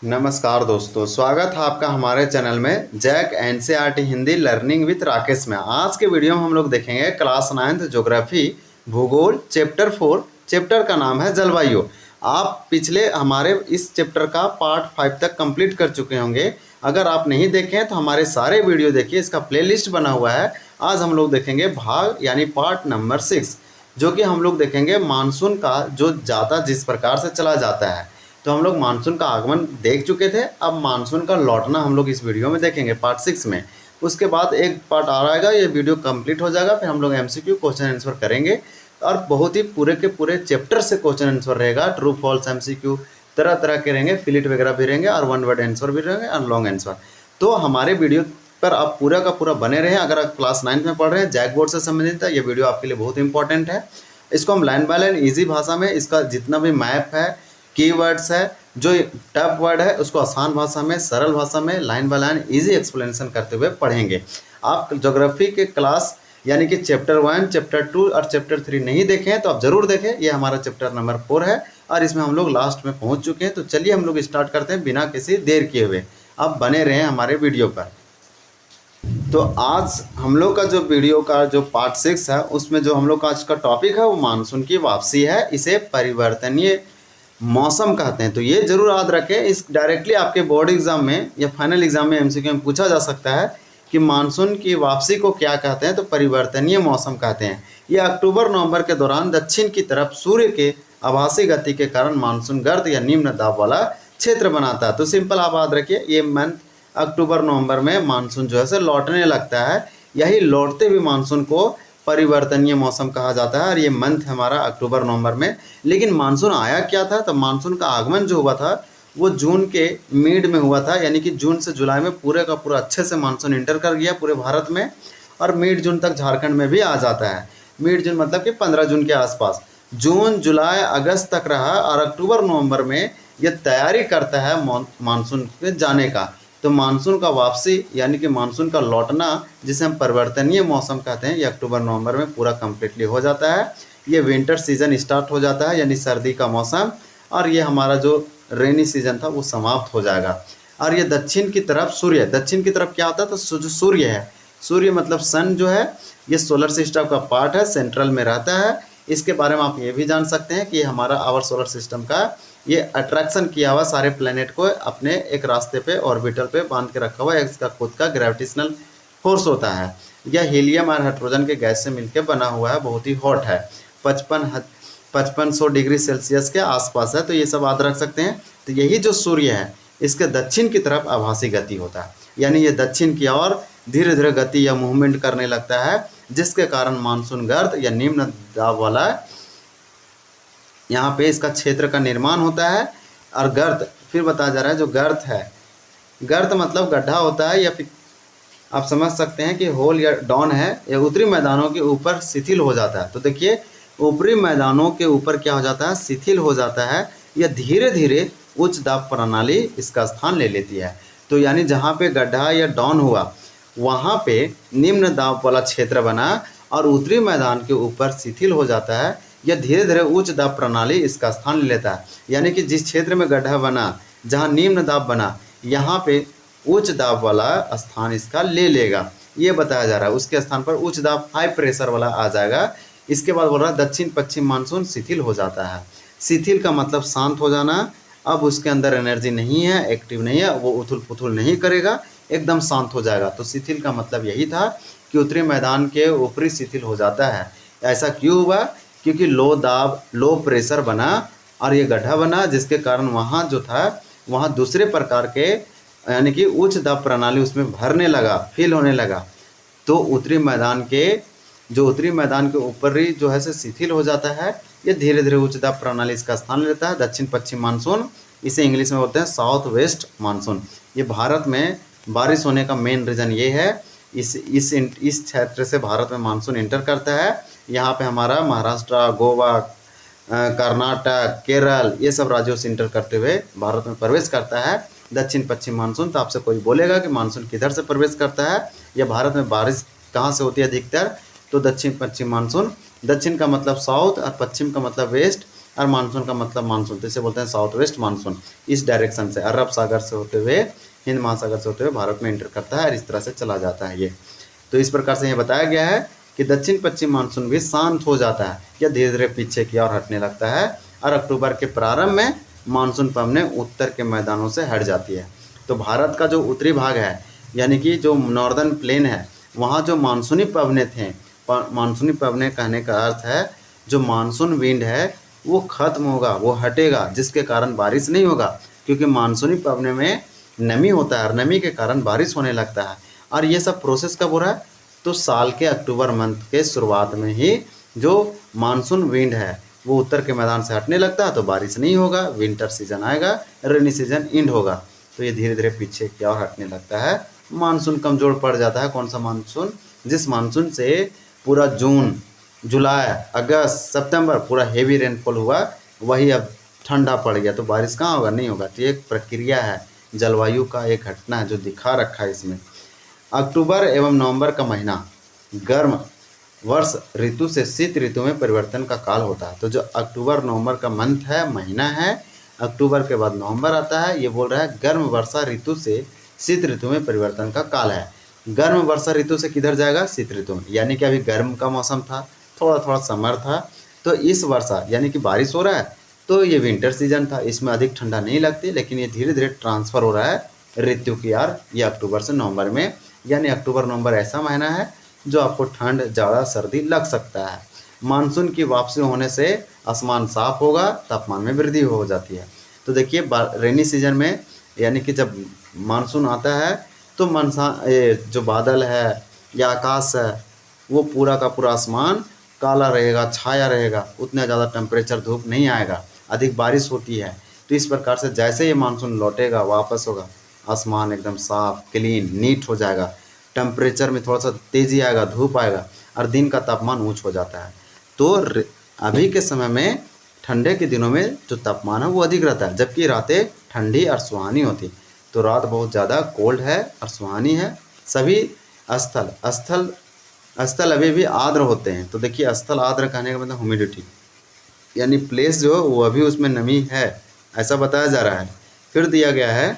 नमस्कार दोस्तों, स्वागत है आपका हमारे चैनल में JAC NCERT Hindi learning with Rakesh में। आज के वीडियो में हम लोग देखेंगे क्लास 9th ज्योग्राफी भूगोल चैप्टर 4। चैप्टर का नाम है जलवायु। आप पिछले हमारे इस चैप्टर का पार्ट 5 तक कंप्लीट कर चुके होंगे। अगर आप नहीं देखे हैं तो हमारे सारे वीडियो देखिए, इसका प्लेलिस्ट बना हुआ है। आज हम लोग देखेंगे भाग यानी पार्ट नंबर 6, जो कि हम लोग देखेंगे मानसून का जो ज़्यादा जिस प्रकार से चला जाता है। तो हम लोग मानसून का आगमन देख चुके थे, अब मानसून का लौटना हम लोग इस वीडियो में देखेंगे पार्ट 6 में। उसके बाद एक पार्ट आ रहेगा, ये वीडियो कंप्लीट हो जाएगा, फिर हम लोग एमसीक्यू क्वेश्चन आंसर करेंगे और बहुत ही पूरे के पूरे चैप्टर से क्वेश्चन आंसर रहेगा। ट्रू फॉल्स एमसीक्यू तरह तरह के रहेंगे, फिलिट वगैरह भी रहेंगे और वन वर्ड आंसर भी रहेंगे और लॉन्ग आंसर। तो हमारे वीडियो पर आप पूरा का पूरा बने रहें। अगर आप क्लास 9 में पढ़ रहे हैं, जैक बोर्ड से संबंधित है, ये वीडियो आपके लिए बहुत इंपॉर्टेंट है। इसको हम लाइन बाय लाइन ईजी भाषा में, इसका जितना भी मैप है, कीवर्ड्स है, जो टफ वर्ड है, उसको आसान भाषा में, सरल भाषा में, line by line easy explanation करते हुए पढ़ेंगे। आप ज्योग्राफी के क्लास यानी कि चैप्टर 1, चैप्टर 2 और चैप्टर 3 नहीं देखे हैं तो आप ज़रूर देखें। ये हमारा चैप्टर नंबर 4 है और इसमें हम लोग लास्ट में पहुंच चुके हैं। तो चलिए हम लोग स्टार्ट करते हैं बिना किसी देर किए हुए। आप बने रहें हमारे वीडियो पर। तो आज हम लोग का जो वीडियो का जो पार्ट 6 है, उसमें जो हम लोग का आज का टॉपिक है वो मानसून की वापसी है। इसे परिवर्तनीय मौसम कहते हैं। तो ये जरूर याद रखें, इस डायरेक्टली आपके बोर्ड एग्जाम में या फाइनल एग्जाम में एमसीक्यू में पूछा जा सकता है कि मानसून की वापसी को क्या कहते हैं। तो परिवर्तनीय मौसम कहते हैं। ये अक्टूबर नवंबर के दौरान दक्षिण की तरफ सूर्य के आभासी गति के कारण मानसून गर्द या निम्न दाब वाला क्षेत्र बनाता है। तो सिंपल आप याद रखिए, ये मंथ अक्टूबर नवंबर में मानसून जो है से लौटने लगता है। यही लौटते हुए मानसून को परिवर्तनीय मौसम कहा जाता है और ये मंथ हमारा अक्टूबर नवंबर में। लेकिन मानसून आया क्या था? तो मानसून का आगमन जो हुआ था वो जून के मिड में हुआ था, यानी कि जून से जुलाई में पूरे का पूरा अच्छे से मानसून इंटर कर गया पूरे भारत में और मिड जून तक झारखंड में भी आ जाता है। मिड जून मतलब कि 15 जून के आसपास। जून जुलाई अगस्त तक रहा और अक्टूबर नवंबर में ये तैयारी करता है मानसून के जाने का। तो मानसून का वापसी यानी कि मानसून का लौटना, जिसे हम परिवर्तनीय मौसम कहते हैं, ये अक्टूबर नवंबर में पूरा कम्प्लीटली हो जाता है। ये विंटर सीजन स्टार्ट हो जाता है यानी सर्दी का मौसम, और ये हमारा जो रेनी सीजन था वो समाप्त हो जाएगा। और ये दक्षिण की तरफ सूर्य, दक्षिण की तरफ क्या होता है? तो जो सूर्य है, सूर्य मतलब सन जो है, ये सोलर सिस्टम का पार्ट है, सेंट्रल में रहता है। इसके बारे में आप ये भी जान सकते हैं कि हमारा आवर सोलर सिस्टम का ये अट्रैक्शन किया हुआ सारे प्लेनेट को अपने एक रास्ते पे ऑर्बिटल पे बांध के रखा हुआ है। इसका खुद का ग्रेविटेशनल फोर्स होता है। यह हीलियम और हाइड्रोजन के गैस से मिलकर बना हुआ है, बहुत ही हॉट है, 5500 डिग्री सेल्सियस के आसपास है। तो ये सब याद रख सकते हैं। तो यही जो सूर्य है, इसके दक्षिण की तरफ आभासी गति होता है, यानी ये दक्षिण की ओर धीरे धीरे गति या मूवमेंट करने लगता है, जिसके कारण मानसून गर्द या निम्न दाब वाला यहाँ पे इसका क्षेत्र का निर्माण होता है। और गर्त फिर बताया जा रहा है, जो गर्त है, गर्त मतलब गड्ढा होता है, या फिर आप समझ सकते हैं कि होल या डॉन है, या ऊपरी मैदानों के ऊपर शिथिल हो जाता है। तो देखिए, ऊपरी मैदानों के ऊपर क्या हो जाता है? शिथिल हो जाता है। यह धीरे धीरे उच्च दाब प्रणाली इसका स्थान ले लेती है। तो यानी जहाँ पे गड्ढा या डॉन हुआ वहाँ पे निम्न दाब वाला क्षेत्र बना और उत्तरी मैदान के ऊपर शिथिल हो जाता है। यह धीरे धीरे उच्च दाब प्रणाली इसका स्थान ले लेता है। यानी कि जिस क्षेत्र में गड्ढा बना, जहाँ निम्न दाब बना, यहाँ पे उच्च दाब वाला स्थान इसका ले लेगा, ये बताया जा रहा है। उसके स्थान पर उच्च दाब हाई प्रेशर वाला आ जाएगा। इसके बाद बोल रहा है दक्षिण पश्चिम मानसून शिथिल हो जाता है। शिथिल का मतलब शांत हो जाना। अब उसके अंदर एनर्जी नहीं है, एक्टिव नहीं है, वो उथल पुथल नहीं करेगा, एकदम शांत हो जाएगा। तो शिथिल का मतलब यही था कि उत्तरी मैदान के ऊपरी शिथिल हो जाता है। ऐसा क्यों हुआ? क्योंकि लो दाब, लो प्रेशर बना और ये गड्ढा बना, जिसके कारण वहाँ जो था वहाँ दूसरे प्रकार के यानी कि उच्च दाब प्रणाली उसमें भरने लगा, फील होने लगा। तो उत्तरी मैदान के ऊपरी जो है से शिथिल हो जाता है। ये धीरे धीरे उच्च दाब प्रणाली इसका स्थान लेता है। दक्षिण पश्चिम मानसून, इसे इंग्लिश में बोलते हैं साउथ वेस्ट मानसून। ये भारत में बारिश होने का मेन रीज़न ये है। इस क्षेत्र से भारत में मानसून इंटर करता है। यहाँ पे हमारा महाराष्ट्र, गोवा, कर्नाटक, केरल, ये सब राज्यों से इंटर करते हुए भारत में प्रवेश करता है दक्षिण पश्चिम मानसून। तो आपसे कोई बोलेगा कि मानसून किधर से प्रवेश करता है या भारत में बारिश कहाँ से होती है अधिकतर? तो दक्षिण पश्चिम मानसून। दक्षिण का मतलब साउथ और पश्चिम का मतलब वेस्ट। और मानसून का मतलब मानसून, तो इसे बोलते हैं साउथ वेस्ट मानसून। इस डायरेक्शन से अरब सागर से होते हुए, हिंद महासागर से होते हुए भारत में एंटर करता है और इस तरह से चला जाता है ये। तो इस प्रकार से ये बताया गया है कि दक्षिण पश्चिम मानसून भी शांत हो जाता है या धीरे धीरे पीछे की ओर हटने लगता है, और अक्टूबर के प्रारंभ में मानसून पवनें उत्तर के मैदानों से हट जाती है। तो भारत का जो उत्तरी भाग है, यानी कि जो नॉर्दर्न प्लेन है, वहाँ जो मानसूनी पवनें थे, मानसूनी पवनें कहने का अर्थ है जो मानसून विंड है वो खत्म होगा, वो हटेगा, जिसके कारण बारिश नहीं होगा, क्योंकि मानसूनी पवने में नमी होता है और नमी के कारण बारिश होने लगता है। और ये सब प्रोसेस कब हो रहा है, तो साल के अक्टूबर मंथ के शुरुआत में ही जो मानसून विंड है वो उत्तर के मैदान से हटने लगता है, तो बारिश नहीं होगा, विंटर सीजन आएगा, रेनी सीजन एंड होगा। तो ये धीरे धीरे पीछे की ओर हटने लगता है, मानसून कमज़ोर पड़ जाता है। कौन सा मानसून, जिस मानसून से पूरा जून, जुलाई, अगस्त, सितंबर पूरा हेवी रेनफॉल हुआ, वही अब ठंडा पड़ गया, तो बारिश कहाँ होगा, नहीं होगा। तो ये एक प्रक्रिया है, जलवायु का एक घटना है जो दिखा रखा है इसमें। अक्टूबर एवं नवंबर का महीना गर्म वर्ष ऋतु से शीत ऋतु में परिवर्तन का काल होता है। तो जो अक्टूबर नवंबर का मंथ है, महीना है, अक्टूबर के बाद नवंबर आता है, ये बोल रहा है गर्म वर्षा ऋतु से शीत ऋतु में परिवर्तन का काल है। गर्म वर्षा ऋतु से किधर जाएगा, शीत ऋतु में, यानी कि अभी गर्म का मौसम था, थोड़ा थोड़ा समर था, तो इस वर्षा यानी कि बारिश हो रहा है, तो ये विंटर सीजन था, इसमें अधिक ठंडा नहीं लगती, लेकिन ये धीरे धीरे ट्रांसफ़र हो रहा है ऋतु की यार, ये अक्टूबर से नवंबर में, यानी अक्टूबर नवंबर ऐसा महीना है जो आपको ठंड, ज़्यादा, सर्दी लग सकता है। मानसून की वापसी होने से आसमान साफ होगा, तापमान में वृद्धि हो जाती है। तो देखिए रेनी सीजन में, यानी कि जब मानसून आता है तो जो बादल है या आकाश है वो पूरा का पूरा आसमान काला रहेगा, छाया रहेगा, उतना ज़्यादा टेम्परेचर, धूप नहीं आएगा, अधिक बारिश होती है। तो इस प्रकार से जैसे ये मानसून लौटेगा, वापस होगा, आसमान एकदम साफ, क्लीन, नीट हो जाएगा, टेम्परेचर में थोड़ा सा तेज़ी आएगा, धूप आएगा, और दिन का तापमान ऊँच हो जाता है। तो अभी के समय में ठंडे के दिनों में जो तापमान है वो अधिक रहता है, जबकि रातें ठंडी और सुहानी होती। तो रात बहुत ज़्यादा कोल्ड है और सुहानी है। सभी स्थल अभी भी आर्द्र होते हैं। तो देखिए स्थल आर्द्र कहने का मतलब ह्यूमिडिटी, यानी प्लेस जो है वो अभी उसमें नमी है, ऐसा बताया जा रहा है। फिर दिया गया है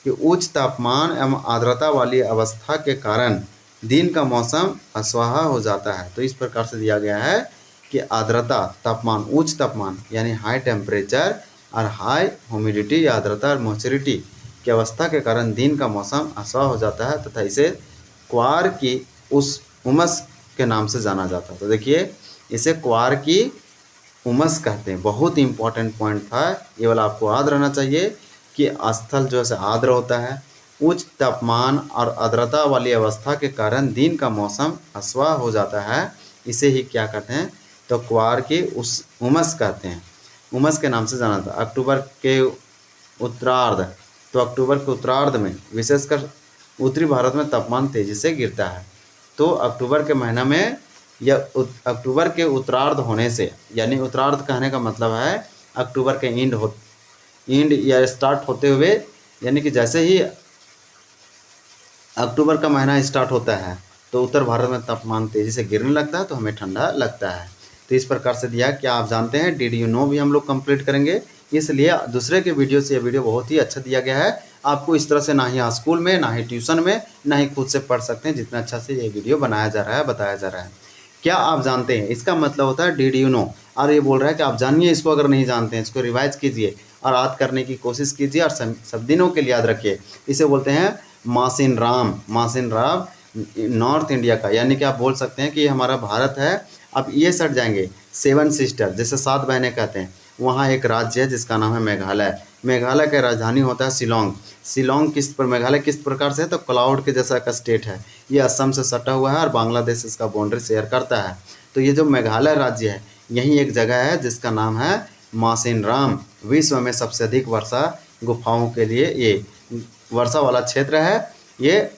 कि उच्च तापमान एवं आर्द्रता वाली अवस्था के कारण दिन का मौसम असुहावा हो जाता है। तो इस प्रकार से दिया गया है कि आर्द्रता, तापमान, उच्च तापमान यानी हाई टेम्परेचर और हाई ह्यूमिडिटी या आर्द्रता और मॉइस्चरिटी की अवस्था के कारण दिन का मौसम असुहावा हो जाता है तथा इसे क्वार की उस उमस के नाम से जाना जाता है। तो देखिए इसे क्वार की उमस कहते हैं। बहुत इंपॉर्टेंट पॉइंट था ये वाला, आपको याद रहना चाहिए कि स्थल जो है आर्द्र होता है, उच्च तापमान और आर्द्रता वाली अवस्था के कारण दिन का मौसम असुहावा हो जाता है, इसे ही क्या कहते हैं, तो क्वार की उस उमस कहते हैं, उमस के नाम से जाना जाता है। अक्टूबर के उत्तरार्ध, तो अक्टूबर के उत्तरार्ध में विशेषकर उत्तरी भारत में तापमान तेज़ी से गिरता है। तो अक्टूबर के महीना में या अक्टूबर के उत्तरार्ध होने से, यानी उत्तरार्ध कहने का मतलब है अक्टूबर के एंड या स्टार्ट होते हुए, यानी कि जैसे ही अक्टूबर का महीना स्टार्ट होता है तो उत्तर भारत में तापमान तेज़ी से गिरने लगता है, तो हमें ठंडा लगता है। तो इस प्रकार से दिया, क्या आप जानते हैं, डिड यू नो भी हम लोग कंप्लीट करेंगे, इसलिए दूसरे के वीडियो से ये वीडियो बहुत ही अच्छा दिया गया है। आपको इस तरह से ना ही स्कूल में, ना ही ट्यूशन में, ना ही खुद से पढ़ सकते हैं, जितना अच्छा से ये वीडियो बनाया जा रहा है, बताया जा रहा है। क्या आप जानते हैं, इसका मतलब होता है डिड यू नो, और ये बोल रहा है कि आप जानिए इसको, अगर नहीं जानते हैं इसको रिवाइज कीजिए और याद करने की कोशिश कीजिए और सब दिनों के लिए याद रखिए। इसे बोलते हैं मासिन राम, मासिन राम नॉर्थ इंडिया का, यानी कि आप बोल सकते हैं कि ये हमारा भारत है। अब ये सट जाएंगे सेवन सिस्टर, जैसे 7 बहनें कहते हैं, वहाँ एक राज्य है जिसका नाम है मेघालय। मेघालय का राजधानी होता है शिलोंग। शिलोंग मेघालय किस प्रकार से है, तो क्लाउड के जैसा एक स्टेट है, ये असम से सटा हुआ है और बांग्लादेश इसका बाउंड्री शेयर करता है। तो ये जो मेघालय राज्य है, यहीं एक जगह है जिसका नाम है मासिन राम। विश्व में सबसे अधिक वर्षा गुफाओं के लिए ये वर्षा वाला क्षेत्र है। ये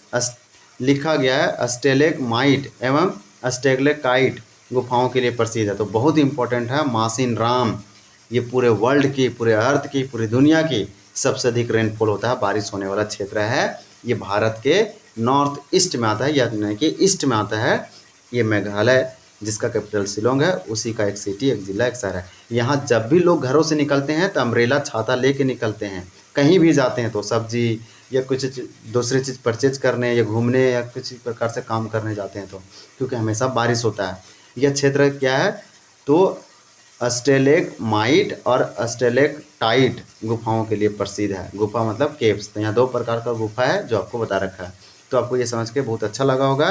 लिखा गया है स्टेलेगमाइट एवं स्टेगलेकाइट गुफाओं के लिए प्रसिद्ध है। तो बहुत इंपॉर्टेंट है मासिन राम। ये पूरे वर्ल्ड की, पूरे अर्थ की, पूरी दुनिया की सबसे अधिक रेनफॉल होता है, बारिश होने वाला क्षेत्र है। ये भारत के नॉर्थ ईस्ट में आता है, यानी कि ईस्ट में आता है। ये मेघालय जिसका कैपिटल शिलोंग है, उसी का एक सिटी, एक जिला, एक शहर है। यहाँ जब भी लोग घरों से निकलते हैं तो अम्ब्रेला छाता लेके निकलते हैं। कहीं भी जाते हैं तो सब्जी या कुछ दूसरी चीज़ परचेज करने या घूमने या किसी प्रकार से काम करने जाते हैं तो, क्योंकि हमेशा बारिश होता है। यह क्षेत्र क्या है तो स्टेलेगमाइट और स्टेलेक्टाइट गुफाओं के लिए प्रसिद्ध है। गुफा मतलब केव्स। तो यहाँ 2 प्रकार का गुफा है जो आपको बता रखा है। तो आपको ये समझ के बहुत अच्छा लगा होगा।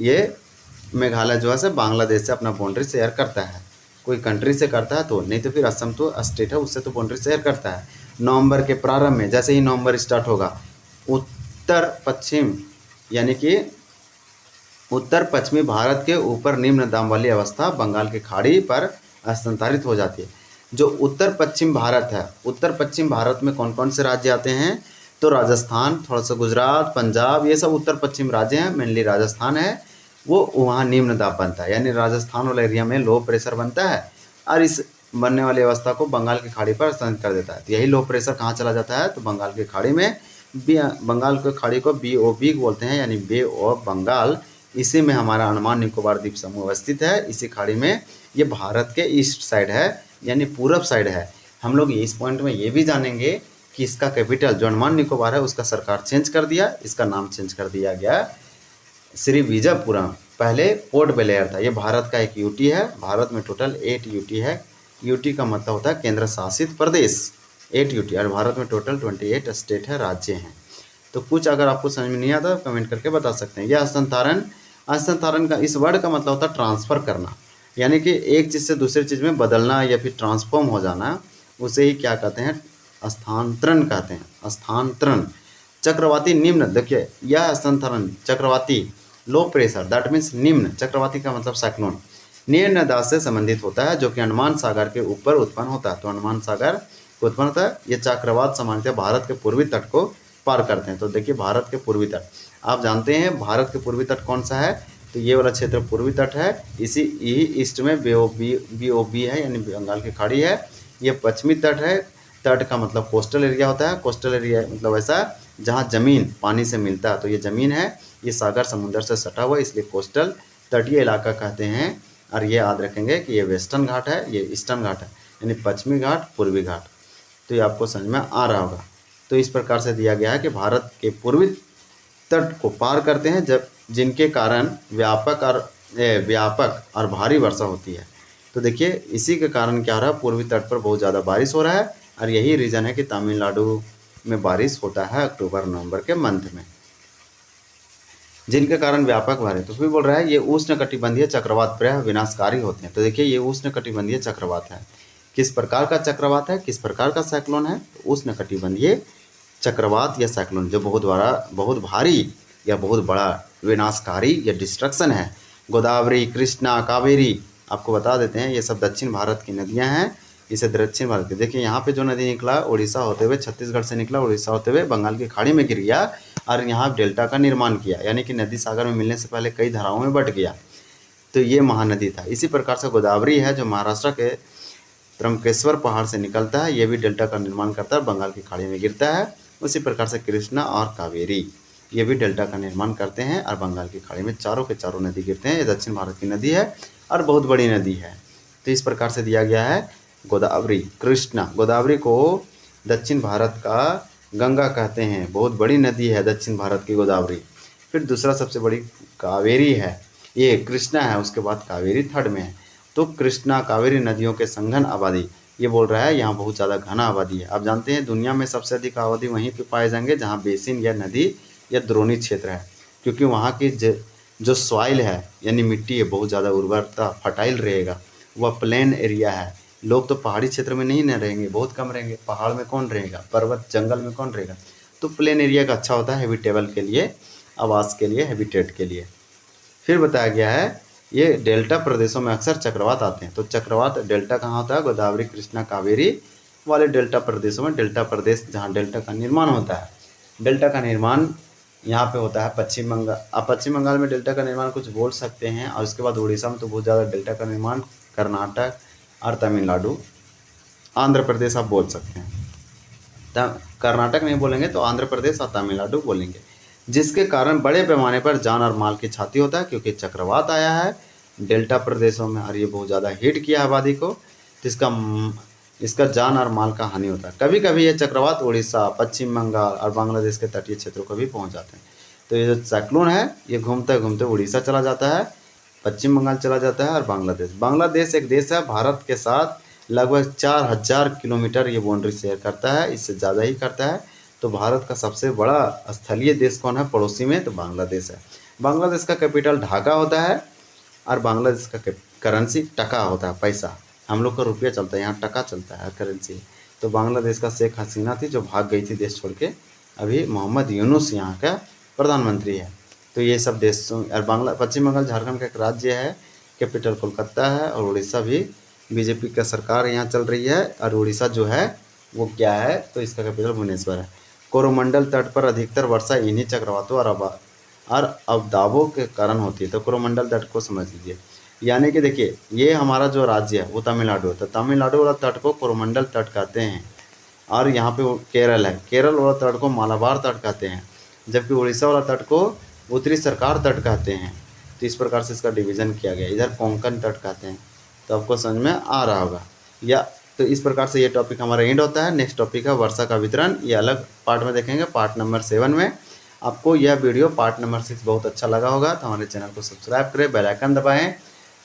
ये मेघालय जो है से बांग्लादेश से अपना बाउंड्री शेयर करता है। कोई कंट्री से करता है तो, नहीं तो फिर असम तो स्टेट है, उससे तो बाउंड्री शेयर करता है। नवंबर के प्रारंभ में, जैसे ही नवंबर स्टार्ट होगा, उत्तर पश्चिम यानी कि उत्तर पश्चिमी भारत के ऊपर निम्न दाब वाली अवस्था बंगाल की खाड़ी पर हस्तांतरित हो जाती है। जो उत्तर पश्चिम भारत है, उत्तर पश्चिम भारत में कौन कौन से राज्य आते हैं तो राजस्थान, थोड़ा सा गुजरात, पंजाब, ये सब उत्तर पश्चिम राज्य हैं। मेनली राजस्थान है, वो वहाँ निम्न दाब बनता है, यानी राजस्थान वाले एरिया में लो प्रेशर बनता है और इस बनने वाली अवस्था को बंगाल की खाड़ी पर हस्तांतरित कर देता है। तो यही लो प्रेशर कहाँ चला जाता है तो बंगाल की खाड़ी में। बंगाल की खाड़ी को BOB बोलते हैं, यानी बे ऑफ बंगाल। इसी में हमारा अंडमान निकोबार द्वीप समूह अवस्थित है। इसी खाड़ी में ये भारत के ईस्ट साइड है, यानी पूरब साइड है। हम लोग इस पॉइंट में ये भी जानेंगे कि इसका कैपिटल जो अंडमान निकोबार है उसका सरकार चेंज कर दिया, इसका नाम चेंज कर दिया गया श्री विजयपुरम। पहले पोर्ट ब्लेयर था। ये भारत का एक यूटी है। भारत में टोटल 8 यूटी है। यूटी का मतलब होता है केंद्र शासित प्रदेश, 8 यूटी। और भारत में टोटल 28 स्टेट है, राज्य हैं। तो कुछ अगर आपको समझ में नहीं आता कमेंट करके बता सकते हैं। यह हस्तांतरण का इस वर्ड का मतलब होता है ट्रांसफ़र करना, यानी कि एक चीज़ से दूसरी चीज़ में बदलना या फिर ट्रांसफॉर्म हो जाना, उसे ही क्या कहते हैं स्थानांतरण कहते हैं। स्थानांतरण। चक्रवाती निम्न, देखिए यह हस्तांतरण चक्रवाती लो प्रेशर, दैट मीन्स निम्न, चक्रवाती का मतलब साइक्लोन, निम्न दाब से संबंधित होता है जो कि अंडमान सागर के ऊपर उत्पन्न होता है। तो अंडमान सागर को उत्पन्न होता है। ये चक्रवात सामान्यतः भारत के पूर्वी तट को पार करते हैं। तो देखिए भारत के पूर्वी तट, आप जानते हैं भारत के पूर्वी तट कौन सा है तो ये वाला क्षेत्र पूर्वी तट है। इसी यही ईस्ट में BOB है, यानी बंगाल की खाड़ी है। ये पश्चिमी तट है। तट का मतलब कोस्टल एरिया होता है। कोस्टल एरिया मतलब ऐसा जहाँ ज़मीन पानी से मिलता है, तो ये ज़मीन है। ये सागर समुद्र से सटा हुआ है, इसलिए कोस्टल तटीय इलाका कहते हैं। और ये याद रखेंगे कि ये वेस्टर्न घाट है, ये ईस्टर्न घाट है, यानी पश्चिमी घाट, पूर्वी घाट। तो ये आपको समझ में आ रहा होगा। तो इस प्रकार से दिया गया है कि भारत के पूर्वी तट को पार करते हैं जब जिनके कारण व्यापक और भारी वर्षा होती है। तो देखिए इसी के कारण क्या हो रहा है, पूर्वी तट पर बहुत ज़्यादा बारिश हो रहा है। और यही रीज़न है कि तमिलनाडु में बारिश होता है अक्टूबर नवंबर के मंथ में, जिनके कारण व्यापक भारी। तो फिर बोल रहा है ये उष्णकटिबंधीय चक्रवात प्रायः विनाशकारी होते हैं। तो देखिए ये उष्णकटिबंधीय चक्रवात है। किस प्रकार का चक्रवात है, किस प्रकार का साइक्लोन है, उष्णकटिबंधीय चक्रवात या साइक्लोन जो बहुत भारी या बहुत बड़ा विनाशकारी या डिस्ट्रक्शन है। गोदावरी, कृष्णा, कावेरी आपको बता देते हैं, ये सब दक्षिण भारत की नदियां हैं। इसे दक्षिण भारत की, देखिए यहाँ पे जो नदी निकला उड़ीसा होते हुए, छत्तीसगढ़ से निकला, उड़ीसा होते हुए बंगाल की खाड़ी में गिर गया और यहाँ डेल्टा का निर्माण किया, यानी कि नदी सागर में मिलने से पहले कई धाराओं में बट गया। तो ये महानदी था। इसी प्रकार से गोदावरी है जो महाराष्ट्र के त्र्यंबकेश्वर पहाड़ से निकलता है, ये भी डेल्टा का निर्माण करता है, बंगाल की खाड़ी में गिरता है। उसी प्रकार से कृष्णा और कावेरी ये भी डेल्टा का निर्माण करते हैं और बंगाल की खाड़ी में चारों के चारों नदी गिरते हैं। ये दक्षिण भारत की नदी है और बहुत बड़ी नदी है। तो इस प्रकार से दिया गया है गोदावरी, कृष्णा। गोदावरी को दक्षिण भारत का गंगा कहते हैं, बहुत बड़ी नदी है दक्षिण भारत की गोदावरी। फिर दूसरा सबसे बड़ी कावेरी है, ये कृष्णा है, उसके बाद कावेरी थर्ड में है। तो कृष्णा कावेरी नदियों के संघन आबादी, ये बोल रहा है यहाँ बहुत ज़्यादा घना आबादी है। आप जानते हैं दुनिया में सबसे अधिक आबादी वहीं पे पाए जाएंगे जहाँ बेसिन या नदी या द्रोणी क्षेत्र है, क्योंकि वहाँ की जो सॉइल है यानी मिट्टी है बहुत ज़्यादा उर्वरता फर्टाइल रहेगा। वह प्लेन एरिया है। लोग तो पहाड़ी क्षेत्र में नहीं न रहेंगे, बहुत कम रहेंगे। पहाड़ में कौन रहेगा, पर्वत जंगल में कौन रहेगा। तो प्लेन एरिया का अच्छा होता है हैबिटेबल के लिए, आवास के लिए, हैबिटेट के लिए। फिर बताया गया है ये डेल्टा प्रदेशों में अक्सर चक्रवात आते हैं। तो चक्रवात डेल्टा कहाँ होता है, गोदावरी, कृष्णा, कावेरी वाले डेल्टा प्रदेशों में, डेल्टा प्रदेश जहाँ डेल्टा का निर्माण होता है। डेल्टा का निर्माण यहाँ पे होता है पश्चिम बंगाल। आप पश्चिम बंगाल में डेल्टा का निर्माण कुछ बोल सकते हैं, और उसके बाद उड़ीसा में तो बहुत ज़्यादा डेल्टा का निर्माण, कर्नाटक और तमिलनाडु, आंध्र प्रदेश आप बोल सकते हैं। कर्नाटक नहीं बोलेंगे तो आंध्र प्रदेश और तमिलनाडु बोलेंगे, जिसके कारण बड़े पैमाने पर जान और माल की क्षति होता है, क्योंकि चक्रवात आया है डेल्टा प्रदेशों में, और ये बहुत ज़्यादा हिट किया आबादी को, तो इसका जान और माल का हानि होता है। कभी कभी ये चक्रवात उड़ीसा, पश्चिम बंगाल और बांग्लादेश के तटीय क्षेत्रों को भी पहुंच जाते हैं। तो ये जो साइक्लोन है ये घूमते घूमते उड़ीसा चला जाता है, पश्चिम बंगाल चला जाता है और बांग्लादेश एक देश है, भारत के साथ लगभग 4000 किलोमीटर ये बाउंड्री शेयर करता है, इससे ज़्यादा ही करता है। तो भारत का सबसे बड़ा स्थलीय देश कौन है पड़ोसी में? तो बांग्लादेश है। बांग्लादेश का कैपिटल ढाका होता है और बांग्लादेश का करेंसी टका होता है, पैसा। हम लोग का रुपया चलता है, यहाँ टका चलता है करेंसी। तो बांग्लादेश का शेख हसीना थी जो भाग गई थी देश छोड़ के, अभी मोहम्मद यूनुस यहाँ का प्रधानमंत्री है। तो ये सब देशों और पश्चिम बंगाल झारखंड का एक राज्य है, कैपिटल कोलकाता है, और उड़ीसा भी बीजेपी का सरकार यहाँ चल रही है। और उड़ीसा जो है वो क्या है? तो इसका कैपिटल भुवनेश्वर है। कोरोमंडल तट पर अधिकतर वर्षा इन्हीं चक्रवातों और अवदाबों के कारण होती है। तो कोरोमंडल तट को समझ लीजिए, यानी कि देखिए ये हमारा जो राज्य है वो तमिलनाडु है, तो तमिलनाडु वाला तट को कोरोमंडल तट कहते हैं। और यहाँ पे केरल है, केरल वाला तट को मालाबार तट कहते हैं, जबकि उड़ीसा वाला तट को उत्तरी सरकार तट कहते हैं। तो इस प्रकार से इसका डिवीज़न किया गया। इधर कोंकण तट कहते हैं। तो आपको समझ में आ रहा होगा या? तो इस प्रकार से ये टॉपिक हमारा एंड होता है। नेक्स्ट टॉपिक है वर्षा का वितरण, ये अलग पार्ट में देखेंगे, पार्ट नंबर 7 में। आपको यह वीडियो पार्ट नंबर 6 बहुत अच्छा लगा होगा तो हमारे चैनल को सब्सक्राइब करें, बेल आइकन दबाएं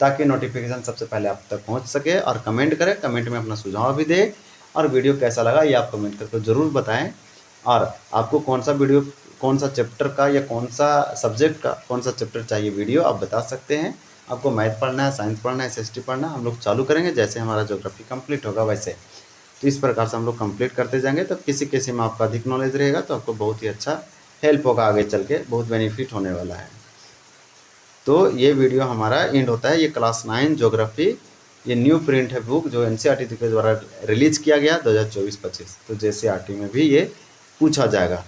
ताकि नोटिफिकेशन सबसे पहले आप तक पहुंच सके। और कमेंट करें, कमेंट में अपना सुझाव भी दें, और वीडियो कैसा लगा ये आप कमेंट करके ज़रूर बताएं। और आपको कौन सा वीडियो, कौन सा चैप्टर का या कौन सा सब्जेक्ट का कौन सा चैप्टर चाहिए वीडियो, आप बता सकते हैं। आपको मैथ पढ़ना है, साइंस पढ़ना है, SST पढ़ना है, हम लोग चालू करेंगे जैसे हमारा ज्योग्राफी कंप्लीट होगा वैसे। तो इस प्रकार से हम लोग कंप्लीट करते जाएंगे। तो किसी किसी में आपका अधिक नॉलेज रहेगा तो आपको बहुत ही अच्छा हेल्प होगा, आगे चल के बहुत बेनिफिट होने वाला है। तो ये वीडियो हमारा एंड होता है। ये क्लास 9 ज्योग्राफी, ये न्यू प्रिंट है बुक जो NCERT के द्वारा रिलीज किया गया 2024-25। तो JCERT में भी ये पूछा जाएगा।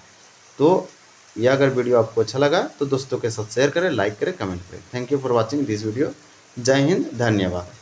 तो यह अगर वीडियो आपको अच्छा लगा तो दोस्तों के साथ शेयर करें, लाइक करें, कमेंट करें। Thank you for watching this video. जय हिंद, धन्यवाद।